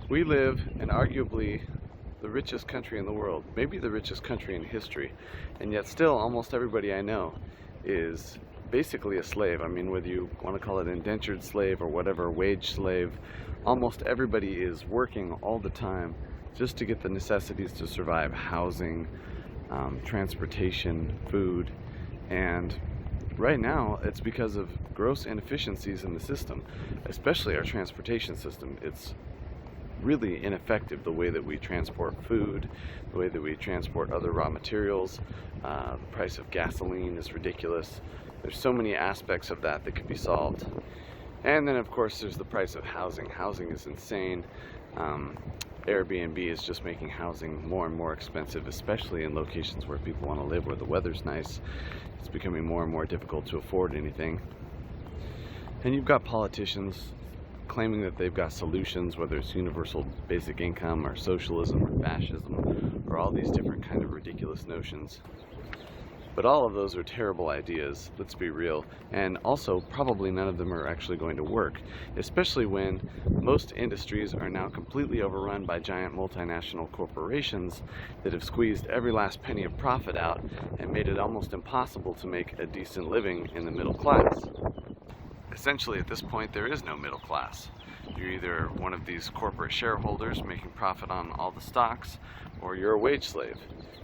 We live in arguably the richest country in the world, maybe the richest country in history, and yet still almost everybody I know is basically a slave. I mean, whether you want to call it indentured slave or whatever, wage slave, almost everybody is working all the time just to get the necessities to survive: housing, transportation, food. And right now it's because of gross inefficiencies in the system, especially our transportation system. It's really ineffective, the way that we transport food, the way that we transport other raw materials. The price of gasoline is ridiculous. There's so many aspects of that could be solved. And then of course there's the price of housing. Housing is insane. Airbnb is just making housing more and more expensive, especially in locations where people want to live, where the weather's nice. It's becoming more and more difficult to afford anything. And you've got politicians claiming that they've got solutions, whether it's universal basic income or socialism or fascism or all these different kind of ridiculous notions. But all of those are terrible ideas, let's be real, and also probably none of them are actually going to work, especially when most industries are now completely overrun by giant multinational corporations that have squeezed every last penny of profit out and made it almost impossible to make a decent living in the middle class. Essentially, at this point, there is no middle class. You're either one of these corporate shareholders making profit on all the stocks, or you're a wage slave.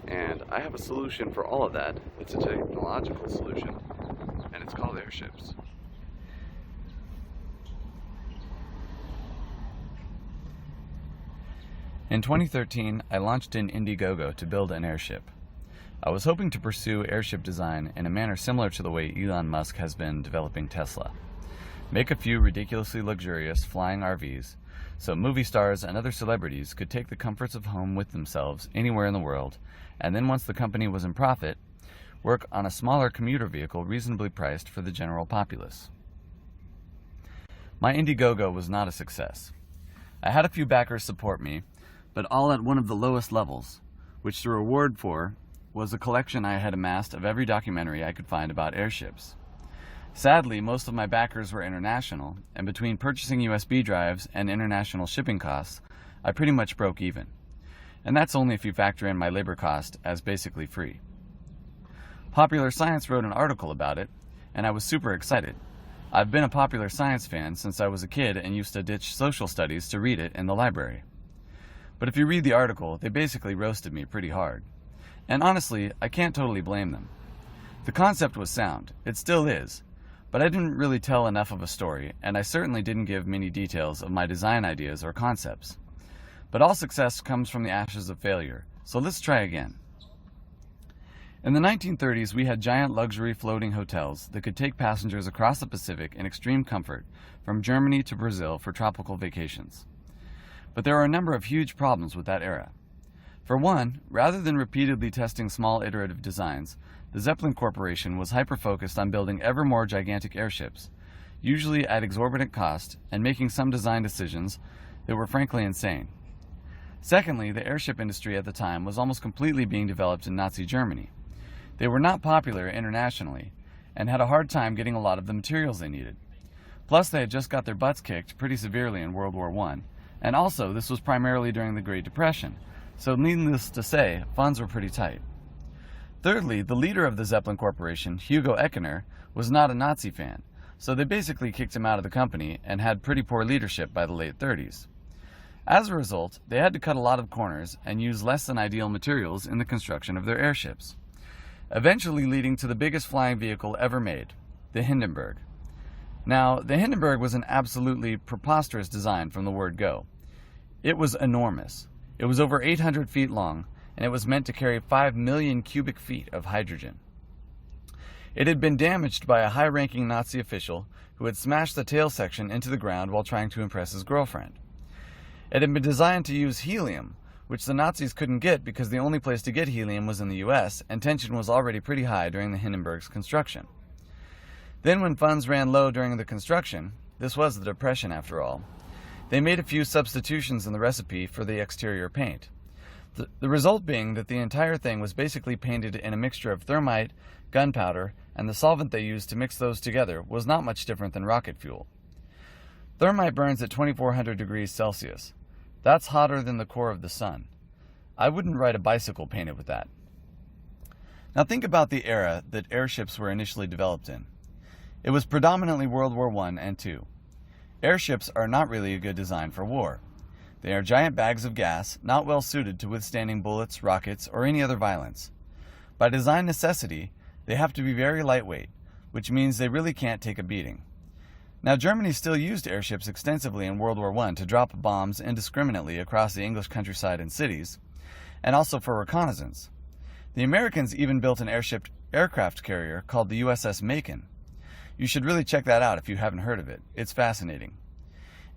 And I have a solution for all of that. It's a technological solution, and it's called airships. In 2013, I launched in IndieGogo to build an airship. I was hoping to pursue airship design in a manner similar to the way Elon Musk has been developing Tesla. Make a few ridiculously luxurious flying RVs, so movie stars and other celebrities could take the comforts of home with themselves anywhere in the world, and then once the company was in profit, work on a smaller commuter vehicle reasonably priced for the general populace. My IndieGogo was not a success. I had a few backers support me, but all at one of the lowest levels, which the reward for was a collection I had amassed of every documentary I could find about airships. Sadly, most of my backers were international, and between purchasing USB drives and international shipping costs, I pretty much broke even. And that's only if you factor in my labor cost as basically free. Popular Science wrote an article about it, and I was super excited. I've been a Popular Science fan since I was a kid and used to ditch social studies to read it in the library. But if you read the article, they basically roasted me pretty hard. And honestly, I can't totally blame them. The concept was sound, it still is, but I didn't really tell enough of a story, and I certainly didn't give many details of my design ideas or concepts. But all success comes from the ashes of failure, so let's try again. In the 1930s, we had giant luxury floating hotels that could take passengers across the Pacific in extreme comfort, from Germany to Brazil for tropical vacations. But there are a number of huge problems with that era. For one, rather than repeatedly testing small iterative designs, the Zeppelin Corporation was hyper-focused on building ever more gigantic airships, usually at exorbitant cost, and making some design decisions that were frankly insane. Secondly, the airship industry at the time was almost completely being developed in Nazi Germany. They were not popular internationally, and had a hard time getting a lot of the materials they needed. Plus, they had just got their butts kicked pretty severely in World War I, and also this was primarily during the Great Depression, so needless to say, funds were pretty tight. Thirdly, the leader of the Zeppelin Corporation, Hugo Eckener, was not a Nazi fan, so they basically kicked him out of the company and had pretty poor leadership by the late 30s. As a result, they had to cut a lot of corners and use less than ideal materials in the construction of their airships, eventually leading to the biggest flying vehicle ever made, the Hindenburg. Now, the Hindenburg was an absolutely preposterous design from the word go. It was enormous. It was over 800 feet long, and it was meant to carry 5 million cubic feet of hydrogen. It had been damaged by a high-ranking Nazi official who had smashed the tail section into the ground while trying to impress his girlfriend. It had been designed to use helium, which the Nazis couldn't get because the only place to get helium was in the US, and tension was already pretty high during the Hindenburg's construction. Then when funds ran low during the construction, this was the Depression after all, they made a few substitutions in the recipe for the exterior paint. The result being that the entire thing was basically painted in a mixture of thermite, gunpowder, and the solvent they used to mix those together was not much different than rocket fuel. Thermite burns at 2400 degrees Celsius. That's hotter than the core of the sun. I wouldn't ride a bicycle painted with that. Now think about the era that airships were initially developed in. It was predominantly World War I and II. Airships are not really a good design for war. They are giant bags of gas, not well suited to withstanding bullets, rockets, or any other violence. By design necessity, they have to be very lightweight, which means they really can't take a beating. Now, Germany still used airships extensively in World War I to drop bombs indiscriminately across the English countryside and cities, and also for reconnaissance. The Americans even built an aircraft carrier called the USS Macon. You should really check that out if you haven't heard of it. It's fascinating.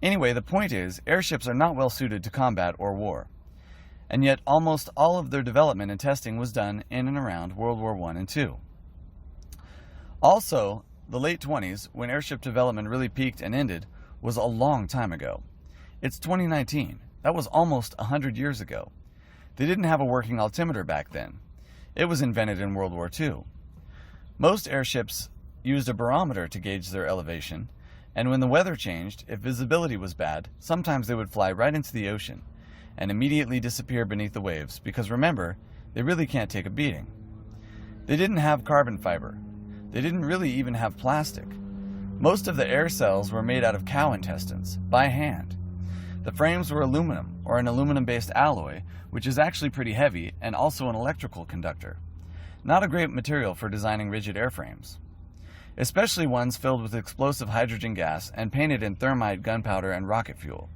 Anyway, the point is, airships are not well suited to combat or war. And yet, almost all of their development and testing was done in and around World War I and II. Also, the late 20s, when airship development really peaked and ended, was a long time ago. It's 2019. That was almost 100 years ago. They didn't have a working altimeter back then. It was invented in World War II. Most airships used a barometer to gauge their elevation, and when the weather changed, if visibility was bad, sometimes they would fly right into the ocean and immediately disappear beneath the waves because remember, they really can't take a beating. They didn't have carbon fiber. They didn't really even have plastic. Most of the air cells were made out of cow intestines, by hand. The frames were aluminum, or an aluminum-based alloy, which is actually pretty heavy and also an electrical conductor. Not a great material for designing rigid airframes, especially ones filled with explosive hydrogen gas and painted in thermite, gunpowder, and rocket fuel.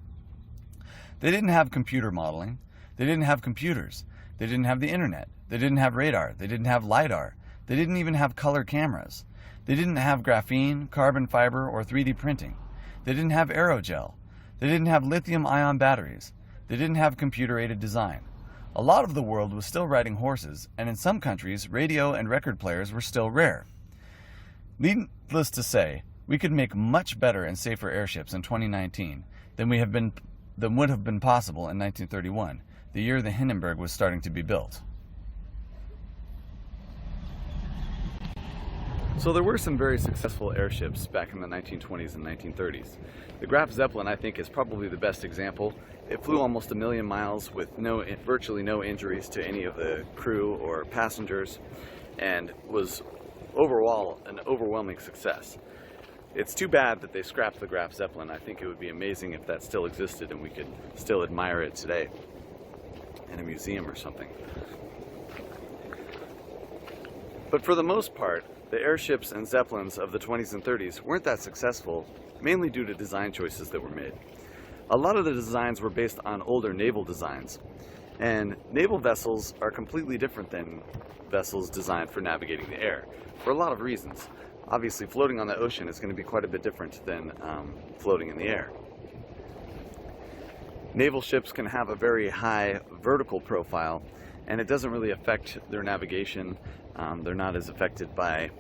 They didn't have computer modeling. They didn't have computers. They didn't have the internet. They didn't have radar. They didn't have LiDAR. They didn't even have color cameras. They didn't have graphene, carbon fiber, or 3D printing. They didn't have aerogel. They didn't have lithium-ion batteries. They didn't have computer-aided design. A lot of the world was still riding horses, and in some countries, radio and record players were still rare. Needless to say, we could make much better and safer airships in 2019 than would have been possible in 1931, the year the Hindenburg was starting to be built. So there were some very successful airships back in the 1920s and 1930s. The Graf Zeppelin, I think, is probably the best example. It flew almost 1 million miles with virtually no injuries to any of the crew or passengers, and was overall an overwhelming success. It's too bad that they scrapped the Graf Zeppelin. I think it would be amazing if that still existed and we could still admire it today in a museum or something. But for the most part, the airships and Zeppelins of the 20s and 30s weren't that successful, mainly due to design choices that were made. A lot of the designs were based on older naval designs, and naval vessels are completely different than vessels designed for navigating the air, for a lot of reasons. Obviously, floating on the ocean is going to be quite a bit different than floating in the air. Naval ships can have a very high vertical profile, and it doesn't really affect their navigation. They're not as affected by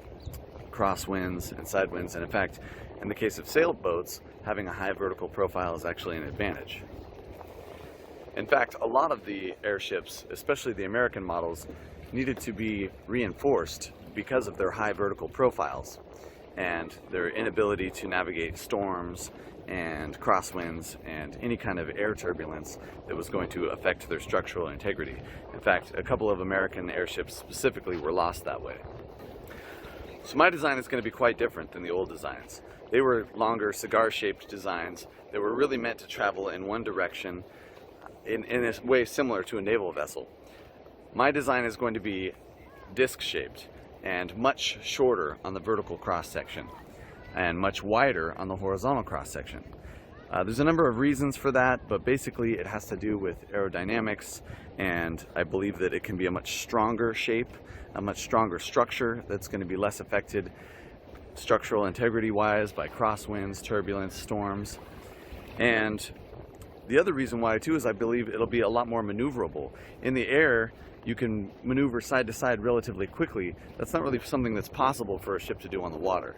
crosswinds and side winds, and in fact, in the case of sailboats, having a high vertical profile is actually an advantage. In fact, a lot of the airships, especially the American models, needed to be reinforced because of their high vertical profiles and their inability to navigate storms and crosswinds and any kind of air turbulence that was going to affect their structural integrity. In fact, a couple of American airships specifically were lost that way. So my design is going to be quite different than the old designs. They were longer, cigar-shaped designs that were really meant to travel in one direction in a way similar to a naval vessel. My design is going to be disc-shaped and much shorter on the vertical cross-section and much wider on the horizontal cross-section. There's a number of reasons for that, but basically it has to do with aerodynamics, and I believe that it can be a much stronger shape, a much stronger structure that's going to be less affected structural integrity-wise by crosswinds, turbulence, storms. And the other reason why too is I believe it'll be a lot more maneuverable. In the air, you can maneuver side to side relatively quickly. That's not really something that's possible for a ship to do on the water.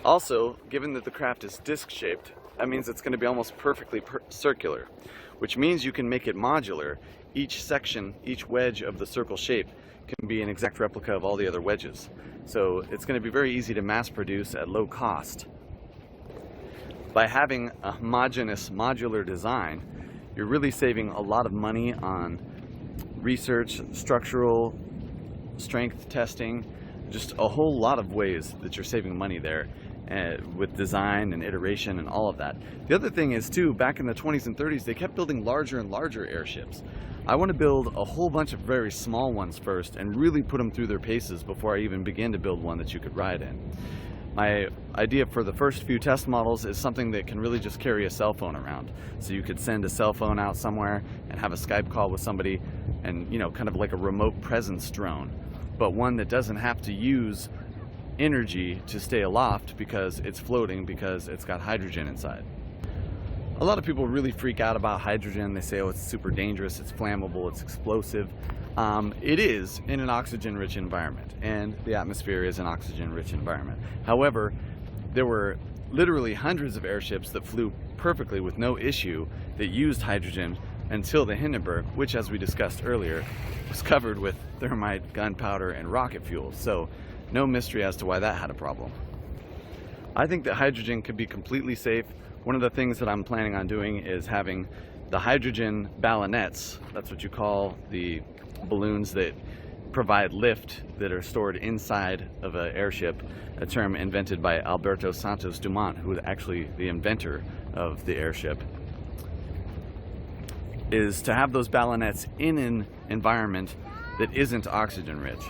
Also, given that the craft is disc-shaped, that means it's going to be almost perfectly circular, which means you can make it modular. Each section, each wedge of the circle shape can be an exact replica of all the other wedges. So it's going to be very easy to mass produce at low cost. By having a homogeneous modular design, you're really saving a lot of money on research, structural strength testing, just a whole lot of ways that you're saving money there with design and iteration and all of that. The other thing is too, back in the 20s and 30s, they kept building larger and larger airships. I want to build a whole bunch of very small ones first and really put them through their paces before I even begin to build one that you could ride in. My idea for the first few test models is something that can really just carry a cell phone around. So you could send a cell phone out somewhere and have a Skype call with somebody and, you know, kind of like a remote presence drone, but one that doesn't have to use energy to stay aloft because it's floating, because it's got hydrogen inside. A lot of people really freak out about hydrogen. They say, oh, it's super dangerous, it's flammable, it's explosive. It is in an oxygen-rich environment, and the atmosphere is an oxygen-rich environment. However, there were literally hundreds of airships that flew perfectly with no issue that used hydrogen until the Hindenburg, which, as we discussed earlier, was covered with thermite, gunpowder, and rocket fuel. So no mystery as to why that had a problem. I think that hydrogen could be completely safe. One of the things that I'm planning on doing is having the hydrogen ballonets. That's what you call the balloons that provide lift that are stored inside of an airship, a term invented by Alberto Santos Dumont, who was actually the inventor of the airship, is to have those ballonets in an environment that isn't oxygen rich.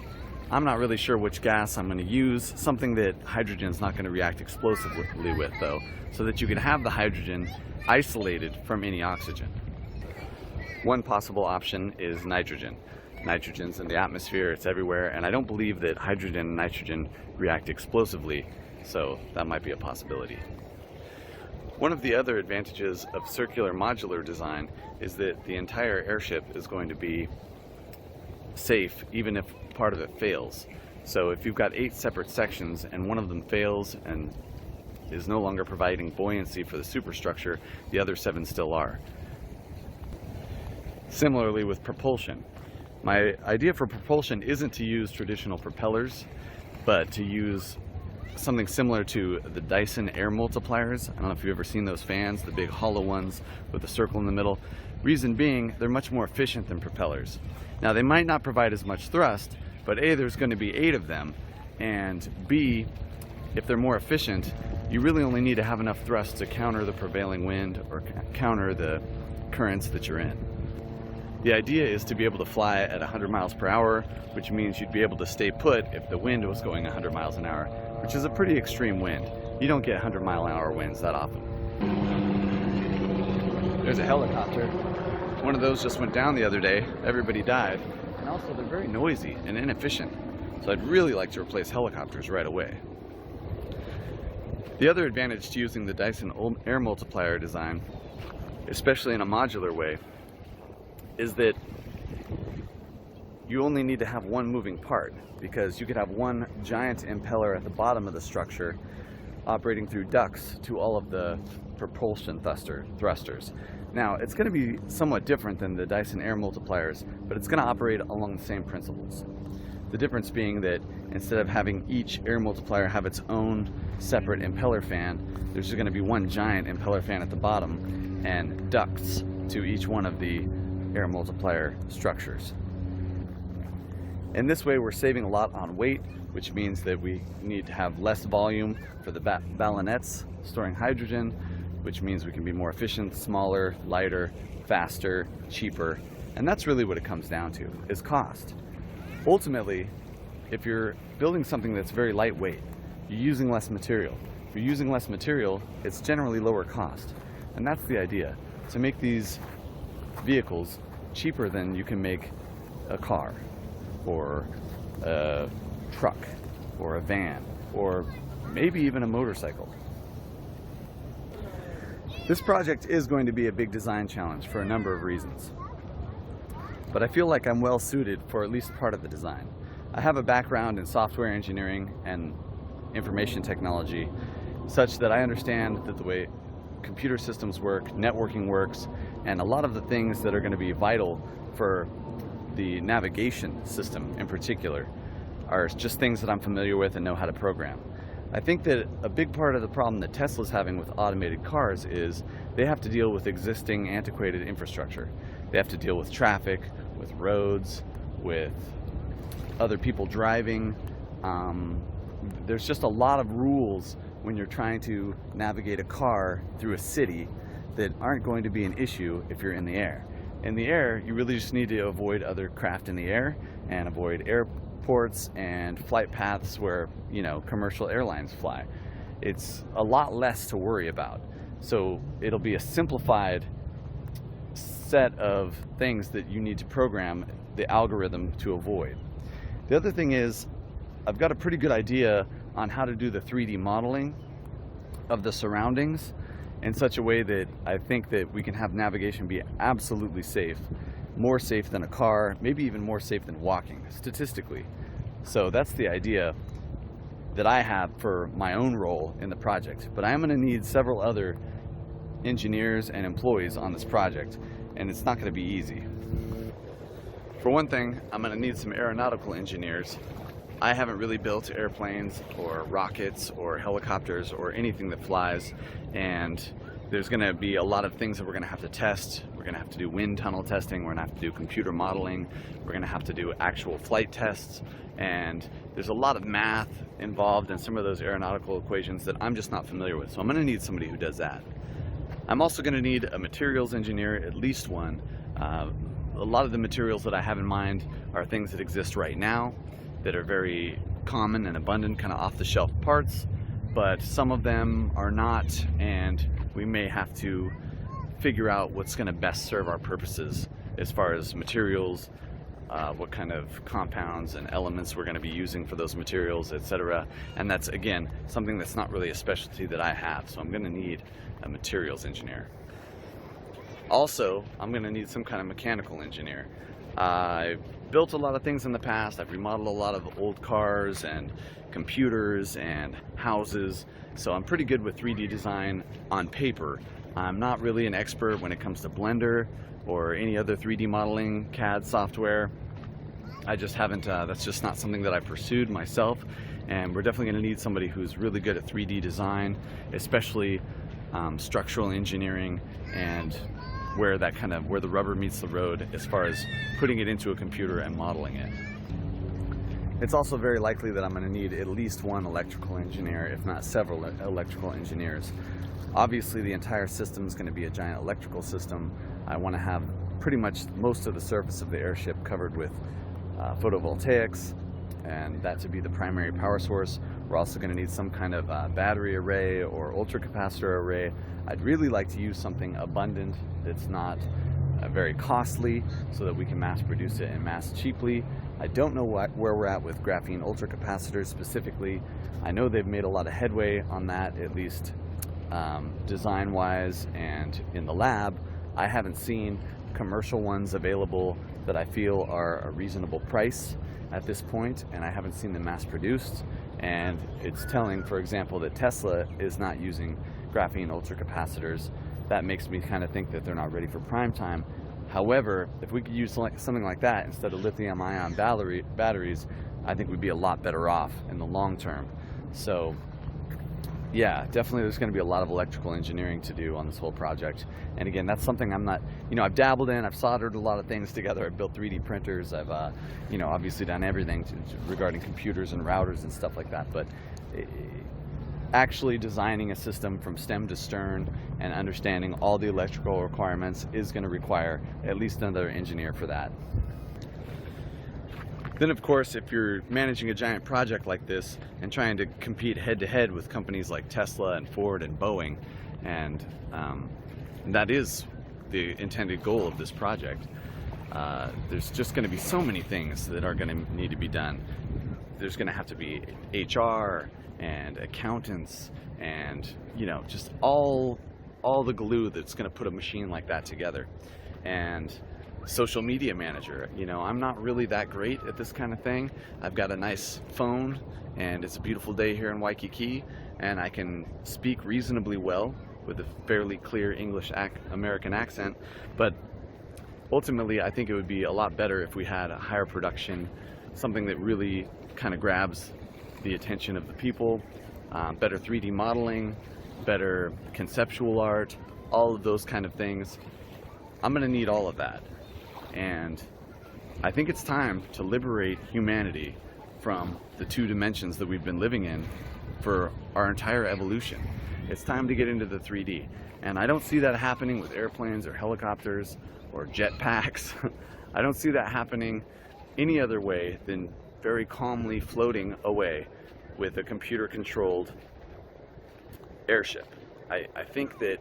I'm not really sure which gas I'm going to use, something that hydrogen's not going to react explosively with though, so that you can have the hydrogen isolated from any oxygen. One possible option is nitrogen. Nitrogen's in the atmosphere, it's everywhere, and I don't believe that hydrogen and nitrogen react explosively, so that might be a possibility. One of the other advantages of circular modular design is that the entire airship is going to be safe even if part of it fails. So if you've got 8 separate sections and one of them fails and is no longer providing buoyancy for the superstructure, the other 7 still are. Similarly with propulsion. My idea for propulsion isn't to use traditional propellers, but to use something similar to the Dyson air multipliers. I don't know if you've ever seen those fans, the big hollow ones with a circle in the middle. Reason being, they're much more efficient than propellers. Now they might not provide as much thrust, but A, there's going to be 8 of them, and B, if they're more efficient, you really only need to have enough thrust to counter the prevailing wind or counter the currents that you're in. The idea is to be able to fly at 100 miles per hour, which means you'd be able to stay put if the wind was going 100 miles an hour, which is a pretty extreme wind. You don't get 100-mile-an-hour winds that often. There's a helicopter. One of those just went down the other day. Everybody died. And also, they're very noisy and inefficient. So I'd really like to replace helicopters right away. The other advantage to using the Dyson air multiplier design, especially in a modular way, is that you only need to have one moving part, because you could have one giant impeller at the bottom of the structure operating through ducts to all of the propulsion thrusters. Now, it's going to be somewhat different than the Dyson air multipliers, but it's going to operate along the same principles. The difference being that instead of having each air multiplier have its own separate impeller fan, there's just going to be one giant impeller fan at the bottom and ducts to each one of the air multiplier structures. In this way, we're saving a lot on weight, which means that we need to have less volume for the ballonets storing hydrogen, which means we can be more efficient, smaller, lighter, faster, cheaper, and that's really what it comes down to, is cost. Ultimately, if you're building something that's very lightweight, you're using less material. If you're using less material, it's generally lower cost, and that's the idea, to make these vehicles cheaper than you can make a car or a truck or a van or maybe even a motorcycle. This project is going to be a big design challenge for a number of reasons, but I feel like I'm well suited for at least part of the design. I have a background in software engineering and information technology such that I understand that the way computer systems work, networking works, and a lot of the things that are going to be vital for the navigation system in particular are just things that I'm familiar with and know how to program. I think that a big part of the problem that Tesla's having with automated cars is they have to deal with existing antiquated infrastructure. They have to deal with traffic, with roads, with other people driving. There's just a lot of rules when you're trying to navigate a car through a city that aren't going to be an issue if you're in the air. In the air, you really just need to avoid other craft in the air and avoid airports and flight paths where, you know, commercial airlines fly. It's a lot less to worry about. So it'll be a simplified set of things that you need to program the algorithm to avoid. The other thing is, I've got a pretty good idea on how to do the 3D modeling of the surroundings in such a way that I think that we can have navigation be absolutely safe, more safe than a car, maybe even more safe than walking, statistically. So that's the idea that I have for my own role in the project. But I am going to need several other engineers and employees on this project, and it's not going to be easy. For one thing, I'm going to need some aeronautical engineers. I haven't really built airplanes or rockets or helicopters or anything that flies, and there's going to be a lot of things that we're going to have to test. We're going to have to do wind tunnel testing, we're going to have to do computer modeling, we're going to have to do actual flight tests, and there's a lot of math involved in some of those aeronautical equations that I'm just not familiar with, so I'm going to need somebody who does that. I'm also going to need a materials engineer, at least one. A lot of the materials that I have in mind are things that exist right now that are very common and abundant, kind of off-the-shelf parts, but some of them are not, and we may have to figure out what's going to best serve our purposes as far as materials, what kind of compounds and elements we're going to be using for those materials, etc. And that's, again, something that's not really a specialty that I have, so I'm going to need a materials engineer. Also, I'm going to need some kind of mechanical engineer. I've built a lot of things in the past. I've remodeled a lot of old cars and computers and houses, so I'm pretty good with 3D design on paper. I'm not really an expert when it comes to Blender or any other 3D modeling CAD software. I just haven't, that's just not something that I pursued myself, and we're definitely going to need somebody who's really good at 3D design, especially structural engineering, and where the rubber meets the road as far as putting it into a computer and modeling it. It's also very likely that I'm going to need at least one electrical engineer, if not several electrical engineers. Obviously, the entire system is going to be a giant electrical system. I want to have pretty much most of the surface of the airship covered with photovoltaics, and that to be the primary power source. We're also going to need some kind of battery array or ultracapacitor array. I'd really like to use something abundant that's not very costly, so that we can mass produce it and mass cheaply. I don't know where we're at with graphene ultracapacitors specifically. I know they've made a lot of headway on that, at least design-wise and in the lab. I haven't seen commercial ones available that I feel are a reasonable price at this point, and I haven't seen them mass produced. And it's telling, for example, that Tesla is not using graphene ultracapacitors. That makes me kind of think that they're not ready for prime time. However, if we could use something like that instead of lithium-ion batteries, I think we'd be a lot better off in the long term. So yeah, definitely there's going to be a lot of electrical engineering to do on this whole project. And again, that's something I'm not, I've dabbled in, I've soldered a lot of things together, I've built 3D printers, I've, obviously done everything regarding computers and routers and stuff like that, but actually designing a system from stem to stern and understanding all the electrical requirements is going to require at least another engineer for that. Then, of course, if you're managing a giant project like this and trying to compete head-to-head with companies like Tesla and Ford and Boeing, and that is the intended goal of this project, there's just going to be so many things that are going to need to be done. There's going to have to be HR and accountants and, just all the glue that's going to put a machine like that together. And social media manager. I'm not really that great at this kind of thing. I've got a nice phone, and it's a beautiful day here in Waikiki, and I can speak reasonably well with a fairly clear English American accent, but ultimately I think it would be a lot better if we had a higher production, something that really kind of grabs the attention of the people better 3D modeling, better conceptual art, all of those kind of things. I'm gonna need all of that. And I think it's time to liberate humanity from the two dimensions that we've been living in for our entire evolution. It's time to get into the 3D. And I don't see that happening with airplanes or helicopters or jetpacks. I don't see that happening any other way than very calmly floating away with a computer-controlled airship. I think that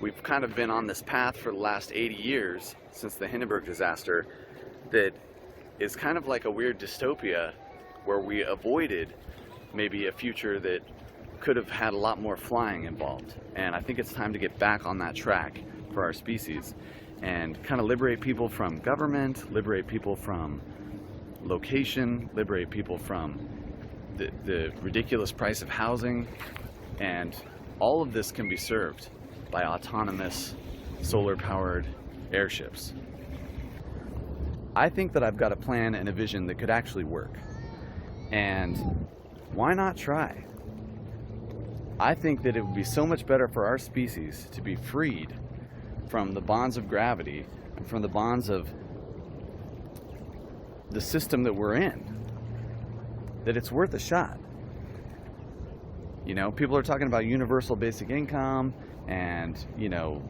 we've kind of been on this path for the last 80 years since the Hindenburg disaster that is kind of like a weird dystopia where we avoided maybe a future that could have had a lot more flying involved. And I think it's time to get back on that track for our species and kind of liberate people from government, liberate people from location, liberate people from the ridiculous price of housing, and all of this can be served by autonomous solar-powered airships. I think that I've got a plan and a vision that could actually work. And why not try? I think that it would be so much better for our species to be freed from the bonds of gravity and from the bonds of the system that we're in, that it's worth a shot. You know, people are talking about universal basic income and, you know,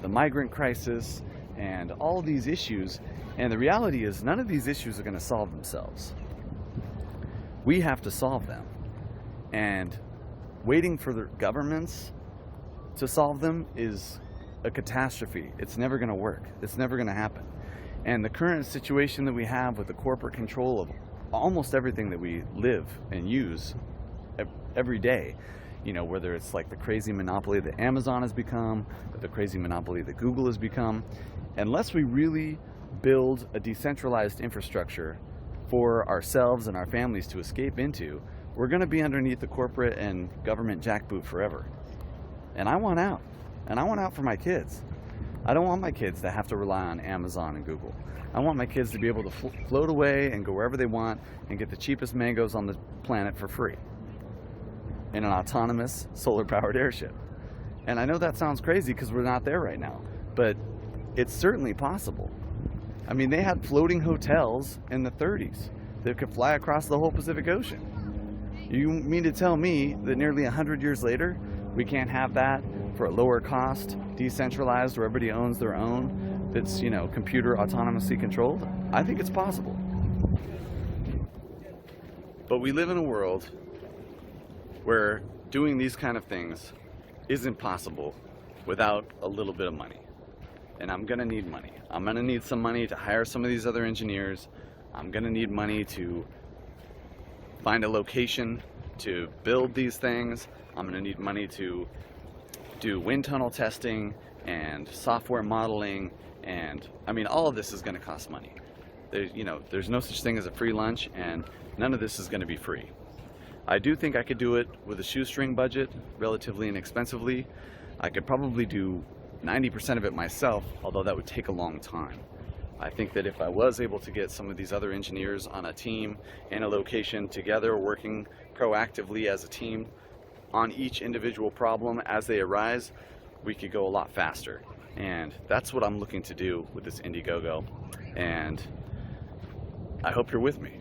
the migrant crisis and all these issues. And the reality is none of these issues are going to solve themselves. We have to solve them. And waiting for the governments to solve them is a catastrophe. It's never going to work. It's never going to happen. And the current situation that we have with the corporate control of almost everything that we live and use every day, you know, whether it's like the crazy monopoly that Amazon has become, or the crazy monopoly that Google has become, unless we really build a decentralized infrastructure for ourselves and our families to escape into, we're going to be underneath the corporate and government jackboot forever. And I want out. And I want out for my kids. I don't want my kids to have to rely on Amazon and Google. I want my kids to be able to float away and go wherever they want and get the cheapest mangoes on the planet for free in an autonomous solar-powered airship. And I know that sounds crazy because we're not there right now, but it's certainly possible. I mean, they had floating hotels in the 30s that could fly across the whole Pacific Ocean. You mean to tell me that nearly 100 years later, we can't have that for a lower cost, decentralized, where everybody owns their own, that's, you know, computer autonomously controlled? I think it's possible. But we live in a world where doing these kind of things isn't possible without a little bit of money. And I'm gonna need money. I'm gonna need some money to hire some of these other engineers. I'm gonna need money to find a location to build these things. I'm gonna need money to do wind tunnel testing and software modeling, and I mean, all of this is gonna cost money. There's no such thing as a free lunch, and none of this is gonna be free. I do think I could do it with a shoestring budget, relatively inexpensively. I could probably do 90% of it myself, although that would take a long time. I think that if I was able to get some of these other engineers on a team in a location together, working proactively as a team on each individual problem as they arise, we could go a lot faster. And that's what I'm looking to do with this IndieGogo. And I hope you're with me.